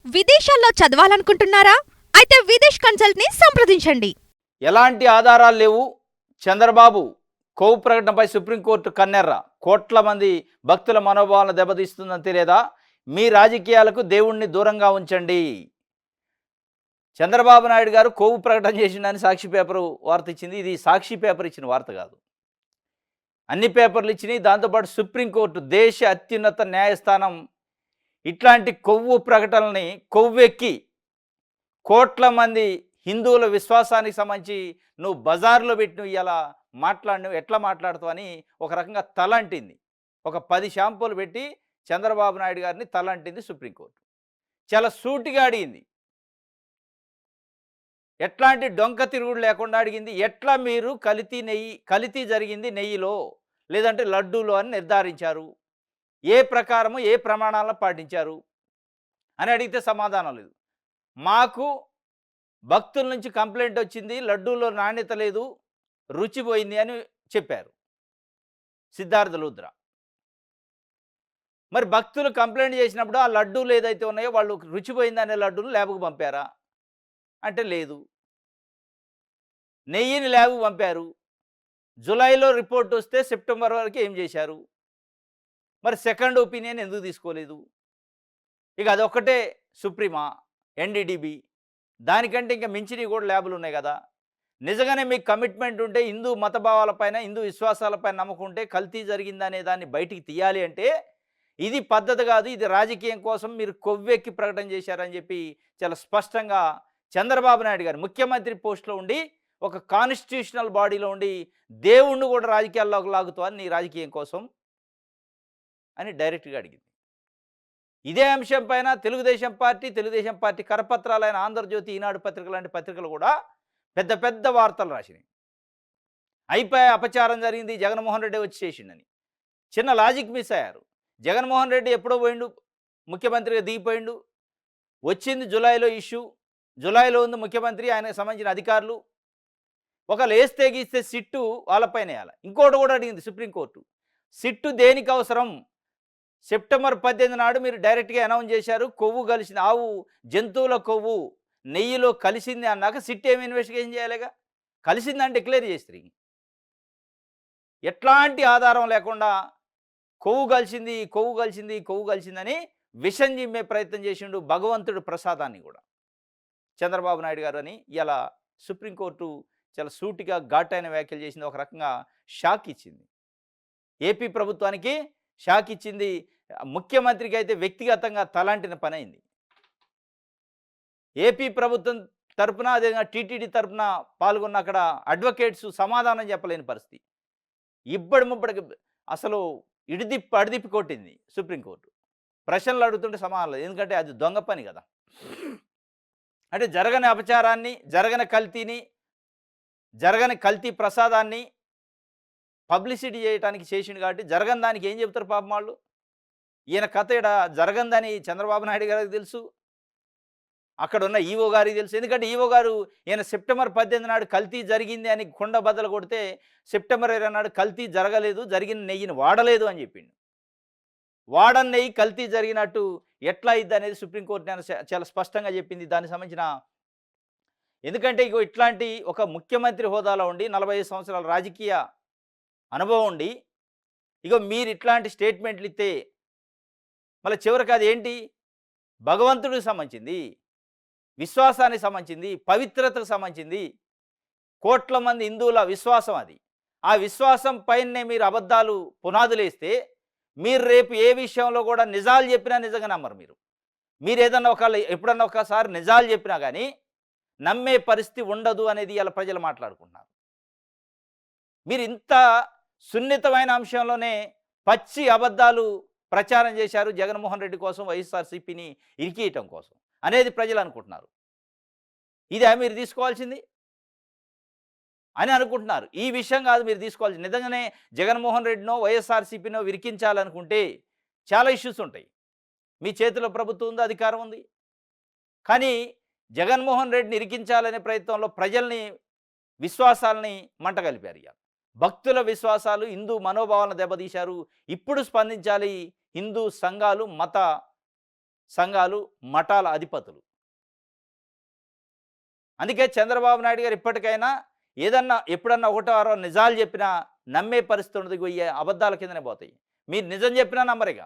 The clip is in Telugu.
విదేశాల్లో చదవాలనుకుంటున్నారా? అయితే విదేశ్ కన్సల్ట్‌ని సంప్రదించండి. ఎలాంటి ఆధారాలు లేవు. చంద్రబాబు కొవ్వు ప్రకటనపై సుప్రీంకోర్టు కన్నెర్ర. కోట్ల మంది భక్తుల మనోభావాలను దెబ్బతీస్తుందని తెలియదా? మీ రాజకీయాలకు దేవుణ్ణి దూరంగా ఉంచండి. చంద్రబాబు నాయుడు గారు కొవ్వు ప్రకటన చేసిండని సాక్షి పేపరు వార్త ఇచ్చింది. ఇది సాక్షి పేపర్ ఇచ్చిన వార్త కాదు. అన్ని పేపర్లు ఇచ్చినాయి. దాంతోపాటు సుప్రీంకోర్టు, దేశ అత్యున్నత న్యాయస్థానం ఇట్లాంటి కొవ్వు ప్రకటనల్ని కొవ్వెక్కి కోట్ల మంది హిందువుల విశ్వాసానికి సంబంధించి నువ్వు బజార్లో పెట్టి నువ్వు ఇలా మాట్లాడినవు, ఎట్లా మాట్లాడుతావు అని ఒక రకంగా తలంటింది. ఒక 10 షాంపూలు పెట్టి చంద్రబాబు నాయుడు గారిని తలంటింది సుప్రీంకోర్టు. చాలా సూటిగా అడిగింది. ఎట్లాంటి డొంక తిరుగుడు లేకుండా అడిగింది. ఎట్లా మీరు కల్తీ జరిగింది నెయ్యిలో లేదంటే లడ్డూలో అని నిర్ధారించారు? ఏ ప్రకారము ఏ ప్రమాణాలను పాటించారు అని అడిగితే సమాధానం లేదు. మాకు భక్తుల నుంచి కంప్లైంట్ వచ్చింది, లడ్డూలో నాణ్యత లేదు, రుచి పోయింది అని చెప్పారు సిద్ధార్థ లూద్రా. మరి భక్తులు కంప్లైంట్ చేసినప్పుడు ఆ లడ్డూలు ఏదైతే ఉన్నాయో వాళ్ళు రుచి పోయిందనే లడ్డూలు ల్యాబ్కు పంపారా అంటే లేదు. నెయ్యిని ల్యాబ్కు పంపారు. జూలైలో రిపోర్ట్ వస్తే సెప్టెంబర్ వరకు ఏం చేశారు? మరి సెకండ్ ఒపీనియన్ ఎందుకు తీసుకోలేదు? ఇక అదొక్కటే సుప్రీమా, ఎన్డీడీబీ, దానికంటే ఇంకా మించినవి కూడా ల్యాబులు ఉన్నాయి కదా. నిజంగానే మీకు కమిట్మెంట్ ఉంటే, హిందూ మతభావాలపైన హిందూ విశ్వాసాలపైన నమ్మకం ఉంటే కల్తీ జరిగిందనే దాన్ని బయటికి తీయాలి అంటే ఇది పద్ధతి కాదు, ఇది రాజకీయం కోసం మీరు కొవ్వెక్కి ప్రకటన చేశారని చెప్పి చాలా స్పష్టంగా చంద్రబాబు నాయుడు గారు ముఖ్యమంత్రి పోస్టులో ఉండి ఒక కాన్స్టిట్యూషనల్ బాడీలో ఉండి దేవుణ్ణి కూడా రాజకీయాల్లోకి లాగుతావని నీ రాజకీయం కోసం అని డైరెక్ట్గా అడిగింది. ఇదే అంశం పైన తెలుగుదేశం పార్టీ కరపత్రాలైన ఆంధ్రజ్యోతి, ఈనాడు పత్రిక లాంటి పత్రికలు కూడా పెద్ద పెద్ద వార్తలు రాసినాయి. అయిపోయి అపచారం జరిగింది, జగన్మోహన్ రెడ్డి వచ్చి చేసిండని. చిన్న లాజిక్ మిస్ అయ్యారు. జగన్మోహన్ రెడ్డి ఎప్పుడో పోయిండు, ముఖ్యమంత్రిగా దిగిపోయిండు. వచ్చింది జూలైలో ఇష్యూ, జూలైలో ఉంది ముఖ్యమంత్రి, ఆయనకు సంబంధించిన అధికారులు. ఒకవేళ వేస్తే గీస్తే సిట్టు వాళ్ళపైన వేయాలి. ఇంకోటి కూడా అడిగింది సుప్రీంకోర్టు, సిట్టు దేనికి అవసరం? సెప్టెంబర్ 18 నాడు మీరు డైరెక్ట్గా అనౌన్స్ చేశారు, కొవ్వు కలిసింది, ఆవు జంతువుల కొవ్వు నెయ్యిలో కలిసింది అన్నాక సిట్ ఏమి ఇన్వెస్టిగేషన్ చేయాలిగా. కలిసిందని డిక్లేర్ చేస్తారు. ఎట్లాంటి ఆధారం లేకుండా కొవ్వు కలిసిందని విషం జిమ్మే ప్రయత్నం చేసిండు భగవంతుడు ప్రసాదాన్ని కూడా చంద్రబాబు నాయుడు గారు అని ఇలా సుప్రీంకోర్టు చాలా సూటిగా ఘాటైన వ్యాఖ్యలు చేసింది. ఒక రకంగా షాక్ ఇచ్చింది, ఏపీ ప్రభుత్వానికి షాక్ ఇచ్చింది. ముఖ్యమంత్రికి అయితే వ్యక్తిగతంగా తలాంటిన పని అయింది. ఏపీ ప్రభుత్వం తరపున, అదేవిధంగా టీటీడీ తరపున పాల్గొన్న అక్కడ అడ్వకేట్స్ సమాధానం చెప్పలేని పరిస్థితి. ఇబ్బడి ముబ్బడికి అసలు అడిదిప్పి కొట్టింది సుప్రీంకోర్టు. ప్రశ్నలు అడుగుతుంటే సమాధానం లేదు, ఎందుకంటే అది దొంగ పని కదా. అంటే జరగని అపచారాన్ని, జరగని కల్తీని, జరగని కల్తీ ప్రసాదాన్ని పబ్లిసిటీ చేయడానికి చేసిండు కాబట్టి జరగని దానికి ఏం చెప్తారు పాపం వాళ్ళు. ఈయన కథ ఇక్కడ జరగందని చంద్రబాబు నాయుడు గారికి తెలుసు, అక్కడ ఉన్న ఈవో గారికి తెలుసు. ఎందుకంటే ఈవో గారు ఈయన సెప్టెంబర్ 18 నాడు కల్తీ జరిగింది అని కుండ బద్దలు కొడితే సెప్టెంబర్ 20 నాడు కల్తీ జరగలేదు, జరిగిన నెయ్యిని వాడలేదు అని చెప్పిండు. వాడని నెయ్యి కల్తీ జరిగినట్టు ఎట్లా అయింది అనేది సుప్రీంకోర్టు చాలా స్పష్టంగా చెప్పింది. దానికి సంబంధించిన, ఎందుకంటే ఇగో ఇట్లాంటి ఒక ముఖ్యమంత్రి హోదాలో ఉండి 45 సంవత్సరాల రాజకీయ అనుభవం ఉండి ఇగో మీరు ఇట్లాంటి స్టేట్మెంట్లు ఇస్తే మళ్ళీ చివరికి అది ఏంటి, భగవంతుడికి సంబంధించింది, విశ్వాసానికి సంబంధించింది, పవిత్రతకు సంబంధించింది, కోట్ల మంది హిందువుల విశ్వాసం అది. ఆ విశ్వాసం పైనే మీరు అబద్ధాలు పునాదులేస్తే మీరు రేపు ఏ విషయంలో కూడా నిజాలు చెప్పినా నిజంగా నమ్మరు. మీరు ఏదన్నా ఎప్పుడన్నా ఒకసారి నిజాలు చెప్పినా కానీ నమ్మే పరిస్థితి ఉండదు అనేది ఇలా ప్రజలు మాట్లాడుకుంటున్నారు. మీరు ఇంత సున్నితమైన అంశంలోనే పచ్చి అబద్ధాలు ప్రచారం చేశారు జగన్మోహన్ రెడ్డి కోసం, వైఎస్ఆర్సీపీని ఇరికియటం కోసం అనేది ప్రజలు అనుకుంటున్నారు. ఇదే మీరు తీసుకోవాల్సింది అని అనుకుంటున్నారు. ఈ విషయం కాదు మీరు తీసుకోవాల్సింది. నిజంగానే జగన్మోహన్ రెడ్డినో వైఎస్ఆర్సీపీనో విరికించాలనుకుంటే చాలా ఇష్యూస్ ఉంటాయి. మీ చేతిలో ప్రభుత్వం ఉంది, అధికారం ఉంది. కానీ జగన్మోహన్ రెడ్డిని ఇరికించాలనే ప్రయత్నంలో ప్రజల్ని, విశ్వాసాలని మంట కలిపారు. భక్తుల విశ్వాసాలు, హిందూ మనోభావాలను దెబ్బతీశారు. ఇప్పుడు స్పందించాలి హిందూ సంఘాలు, మత సంఘాలు, మఠాల అధిపతులు. అందుకే చంద్రబాబు నాయుడు గారు ఇప్పటికైనా ఏదన్నా ఎప్పుడన్నా ఒకటో అరో నిజాలు చెప్పినా నమ్మే పరిస్థితి ఉండదు. ఇగో ఈ అబద్ధాల కిందనే పోతాయి. మీరు నిజం చెప్పినా నమ్మరిక.